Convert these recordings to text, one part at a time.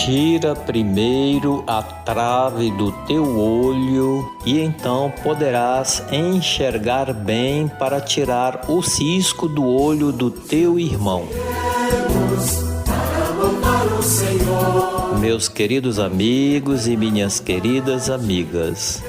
Tira primeiro a trave do teu olho e então poderás enxergar bem para tirar o cisco do olho do teu irmão. Meus queridos amigos e minhas queridas amigas,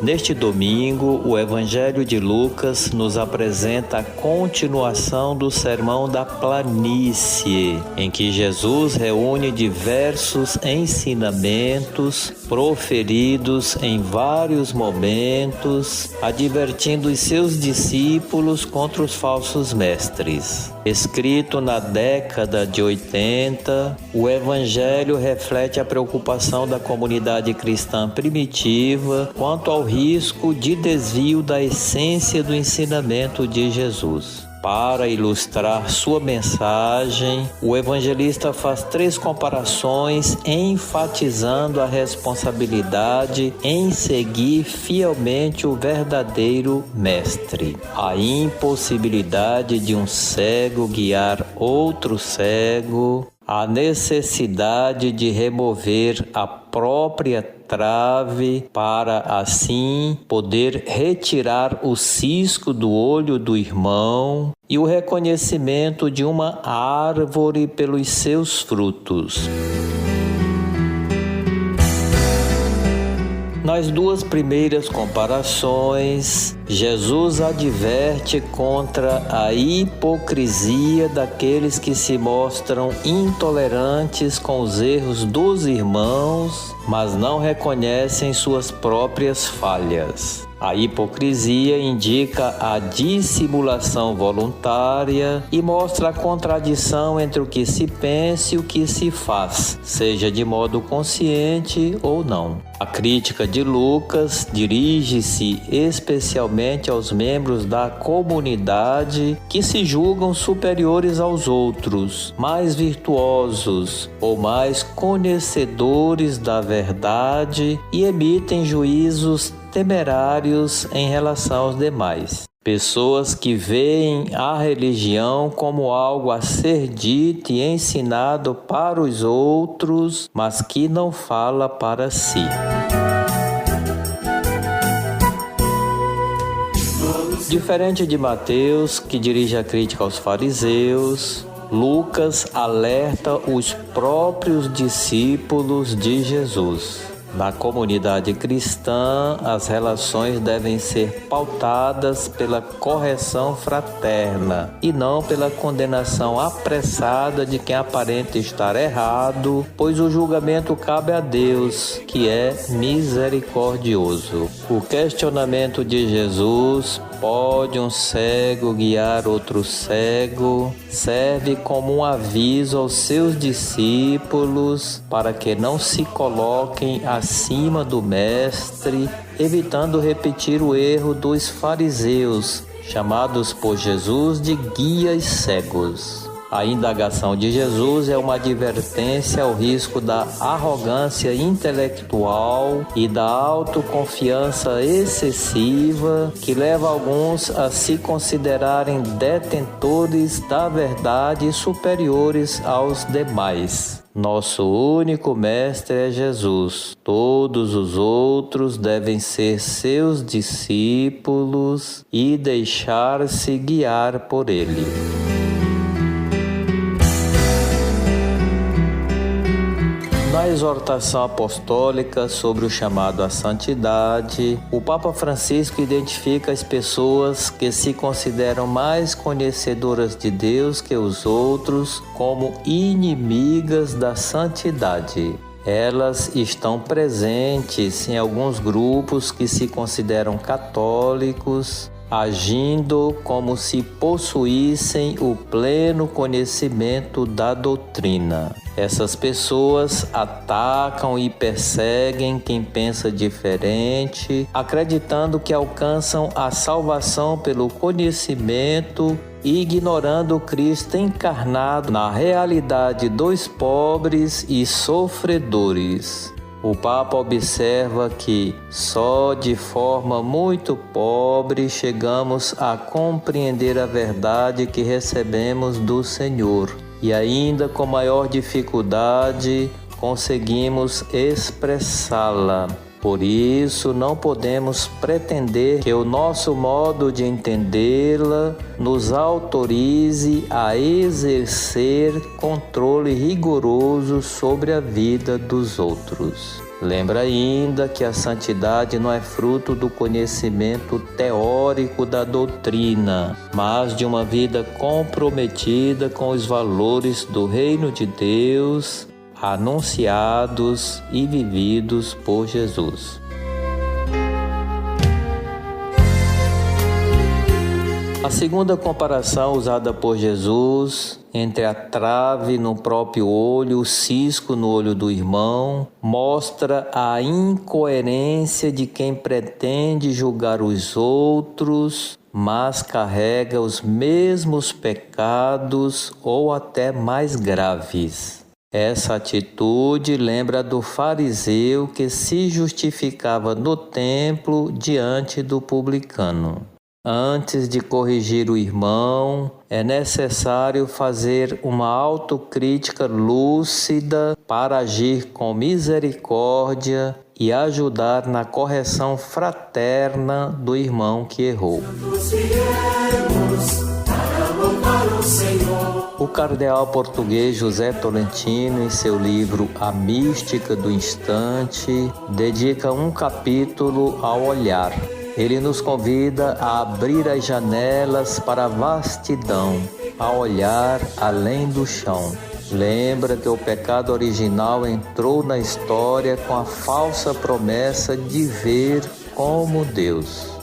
neste domingo, o Evangelho de Lucas nos apresenta a continuação do Sermão da Planície, em que Jesus reúne diversos ensinamentos proferidos em vários momentos, advertindo os seus discípulos contra os falsos mestres. Escrito na década de 80, o Evangelho reflete a preocupação da comunidade cristã primitiva quanto ao risco de desvio da essência do ensinamento de Jesus. Para ilustrar sua mensagem, o evangelista faz 3 comparações, enfatizando a responsabilidade em seguir fielmente o verdadeiro mestre. A impossibilidade de um cego guiar outro cego, a necessidade de remover a própria trave para assim poder retirar o cisco do olho do irmão e o reconhecimento de uma árvore pelos seus frutos. Nas 2 primeiras comparações, Jesus adverte contra a hipocrisia daqueles que se mostram intolerantes com os erros dos irmãos, mas não reconhecem suas próprias falhas. A hipocrisia indica a dissimulação voluntária e mostra a contradição entre o que se pensa e o que se faz, seja de modo consciente ou não. A crítica de Lucas dirige-se especialmente aos membros da comunidade que se julgam superiores aos outros, mais virtuosos ou mais conhecedores da verdade e emitem juízos temerários em relação aos demais. Pessoas que veem a religião como algo a ser dito e ensinado para os outros, mas que não fala para si. Diferente de Mateus, que dirige a crítica aos fariseus, Lucas alerta os próprios discípulos de Jesus. Na comunidade cristã, as relações devem ser pautadas pela correção fraterna e não pela condenação apressada de quem aparenta estar errado, pois o julgamento cabe a Deus, que é misericordioso. O questionamento de Jesus: pode um cego guiar outro cego? Serve como um aviso aos seus discípulos para que não se coloquem acima do mestre, evitando repetir o erro dos fariseus, chamados por Jesus de guias cegos. A indagação de Jesus é uma advertência ao risco da arrogância intelectual e da autoconfiança excessiva que leva alguns a se considerarem detentores da verdade e superiores aos demais. Nosso único mestre é Jesus. Todos os outros devem ser seus discípulos e deixar-se guiar por ele. Na exortação apostólica sobre o chamado à santidade, o Papa Francisco identifica as pessoas que se consideram mais conhecedoras de Deus que os outros como inimigas da santidade. Elas estão presentes em alguns grupos que se consideram católicos, agindo como se possuíssem o pleno conhecimento da doutrina. Essas pessoas atacam e perseguem quem pensa diferente, acreditando que alcançam a salvação pelo conhecimento e ignorando o Cristo encarnado na realidade dos pobres e sofredores. O Papa observa que só de forma muito pobre chegamos a compreender a verdade que recebemos do Senhor, e ainda com maior dificuldade conseguimos expressá-la. Por isso, não podemos pretender que o nosso modo de entendê-la nos autorize a exercer controle rigoroso sobre a vida dos outros. Lembra ainda que a santidade não é fruto do conhecimento teórico da doutrina, mas de uma vida comprometida com os valores do Reino de Deus, anunciados e vividos por Jesus. A segunda comparação usada por Jesus entre a trave no próprio olho, o cisco no olho do irmão, mostra a incoerência de quem pretende julgar os outros, mas carrega os mesmos pecados ou até mais graves. Essa atitude lembra do fariseu que se justificava no templo diante do publicano. Antes de corrigir o irmão, é necessário fazer uma autocrítica lúcida para agir com misericórdia e ajudar na correção fraterna do irmão que errou. O cardeal português José Tolentino, em seu livro A Mística do Instante, dedica um capítulo ao olhar. Ele nos convida a abrir as janelas para a vastidão, a olhar além do chão. Lembra que o pecado original entrou na história com a falsa promessa de ver como Deus.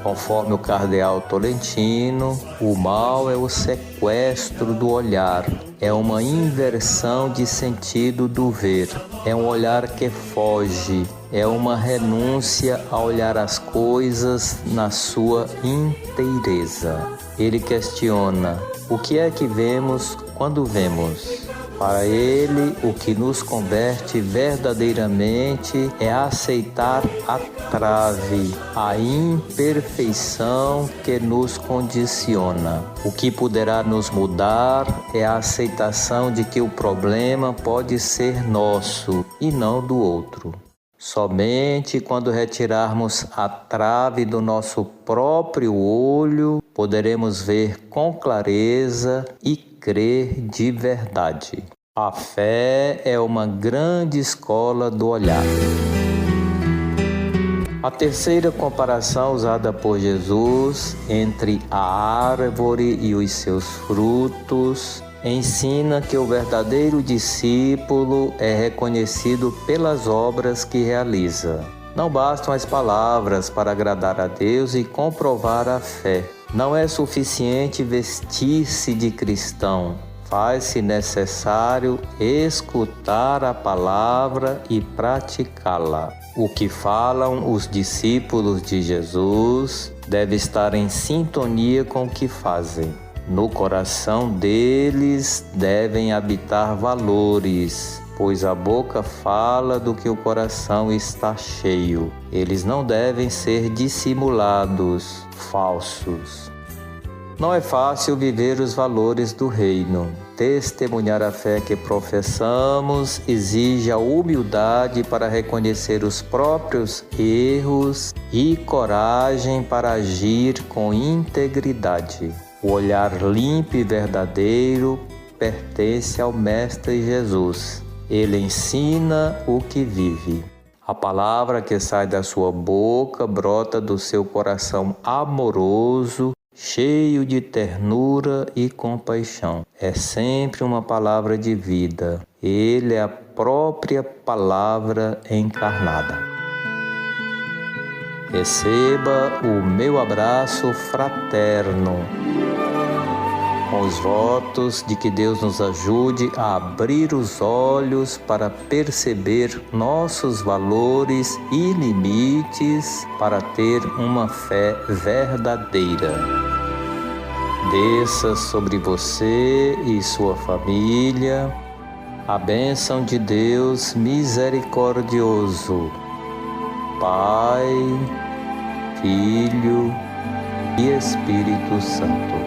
Conforme o cardeal Tolentino, o mal é o sequestro do olhar, é uma inversão de sentido do ver, é um olhar que foge, é uma renúncia a olhar as coisas na sua inteireza. Ele questiona: o que é que vemos quando vemos? Para ele, o que nos converte verdadeiramente é aceitar a trave, a imperfeição que nos condiciona. O que poderá nos mudar é a aceitação de que o problema pode ser nosso e não do outro. Somente quando retirarmos a trave do nosso próprio olho, poderemos ver com clareza e crer de verdade. A fé é uma grande escola do olhar. A terceira comparação usada por Jesus entre a árvore e os seus frutos ensina que o verdadeiro discípulo é reconhecido pelas obras que realiza. Não bastam as palavras para agradar a Deus e comprovar a fé. Não é suficiente vestir-se de cristão. Faz-se necessário escutar a palavra e praticá-la. O que falam os discípulos de Jesus deve estar em sintonia com o que fazem. No coração deles devem habitar valores, pois a boca fala do que o coração está cheio. Eles não devem ser dissimulados, falsos. Não é fácil viver os valores do reino. Testemunhar a fé que professamos exige a humildade para reconhecer os próprios erros e coragem para agir com integridade. O olhar limpo e verdadeiro pertence ao Mestre Jesus. Ele ensina o que vive. A palavra que sai da sua boca brota do seu coração amoroso, cheio de ternura e compaixão. É sempre uma palavra de vida. Ele é a própria palavra encarnada. Receba o meu abraço fraterno, com os votos de que Deus nos ajude a abrir os olhos para perceber nossos valores e limites para ter uma fé verdadeira. Desça sobre você e sua família a bênção de Deus misericordioso, Pai, Filho e Espírito Santo.